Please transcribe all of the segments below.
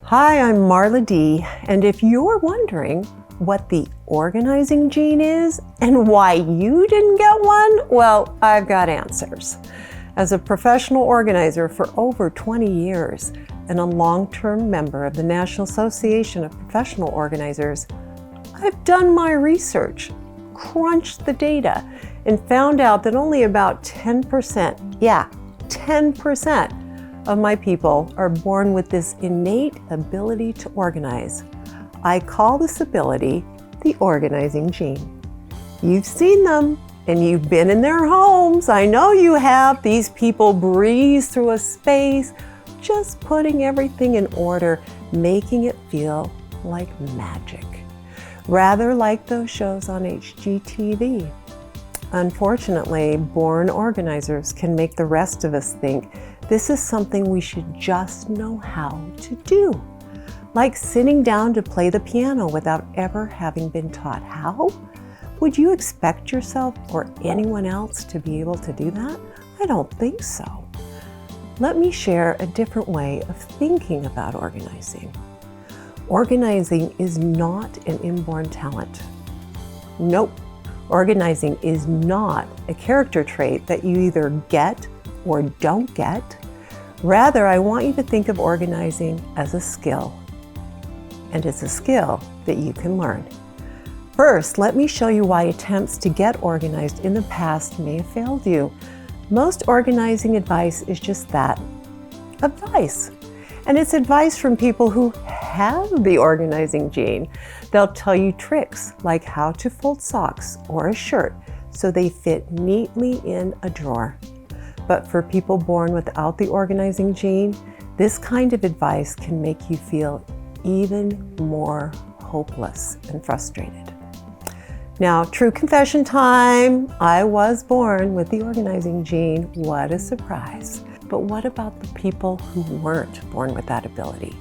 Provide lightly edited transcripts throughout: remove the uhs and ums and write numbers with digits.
Hi, I'm Marla D, and if you're wondering what the organizing gene is and why you didn't get one, well, I've got answers. As a professional organizer for over 20 years and a long-term member of the National Association of Professional Organizers, I've done my research, crunched the data, and found out that only about 10%, 10% of my people are born with this innate ability to organize. I call this ability the organizing gene. You've seen them and you've been in their homes. I know you have. These people breeze through a space, just putting everything in order, making it feel like magic, rather like those shows on HGTV. Unfortunately, born organizers can make the rest of us think this is something we should just know how to do. Like sitting down to play the piano without ever having been taught how? Would you expect yourself or anyone else to be able to do that? I don't think so. Let me share a different way of thinking about organizing. Organizing is not an inborn talent. Nope. Organizing is not a character trait that you either get or don't get. Rather, I want you to think of organizing as a skill. And it's a skill that you can learn. First, let me show you why attempts to get organized in the past may have failed you. Most organizing advice is just that, advice. And it's advice from people who have the organizing gene. They'll tell you tricks like how to fold socks or a shirt so they fit neatly in a drawer. But for people born without the organizing gene, this kind of advice can make you feel even more hopeless and frustrated. Now, true confession time. I was born with the organizing gene. What a surprise. But what about the people who weren't born with that ability?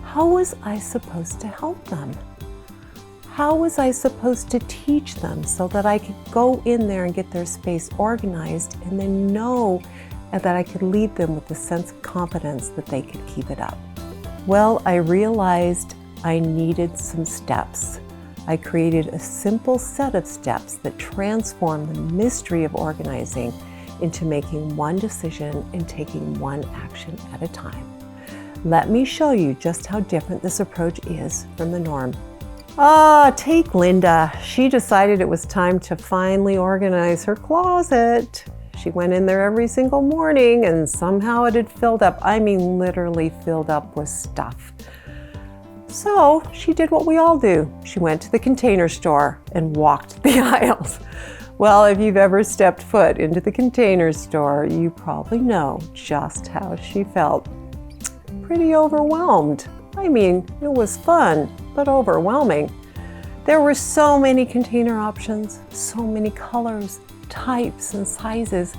How was I supposed to help them? How was I supposed to teach them so that I could go in there and get their space organized and then know that I could lead them with the sense of confidence that they could keep it up? Well, I realized I needed some steps. I created a simple set of steps that transform the mystery of organizing into making one decision and taking one action at a time. Let me show you just how different this approach is from the norm. Take Linda. She decided it was time to finally organize her closet. She went in there every single morning and somehow it had filled up. I mean, literally filled up with stuff. So she did what we all do. She went to the Container Store and walked the aisles. Well, if you've ever stepped foot into the Container Store, you probably know just how she felt. Pretty overwhelmed. I mean, it was fun, but overwhelming. There were so many container options, so many colors, types, and sizes.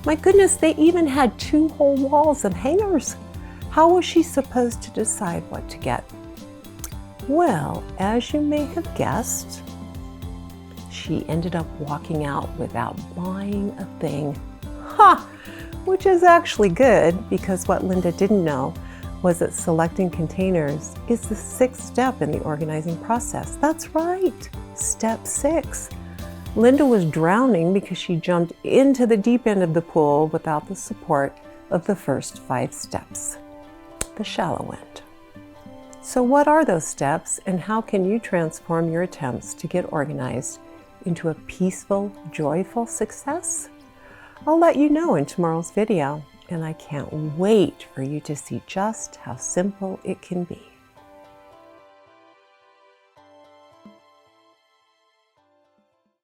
My goodness, they even had 2 whole walls of hangers. How was she supposed to decide what to get? Well, as you may have guessed, she ended up walking out without buying a thing. Which is actually good, because what Linda didn't know was that selecting containers is the 6th step in the organizing process. That's right, step 6. Linda was drowning because she jumped into the deep end of the pool without the support of the first 5 steps, the shallow end. So what are those steps, and how can you transform your attempts to get organized into a peaceful, joyful success? I'll let you know in tomorrow's video, and I can't wait for you to see just how simple it can be.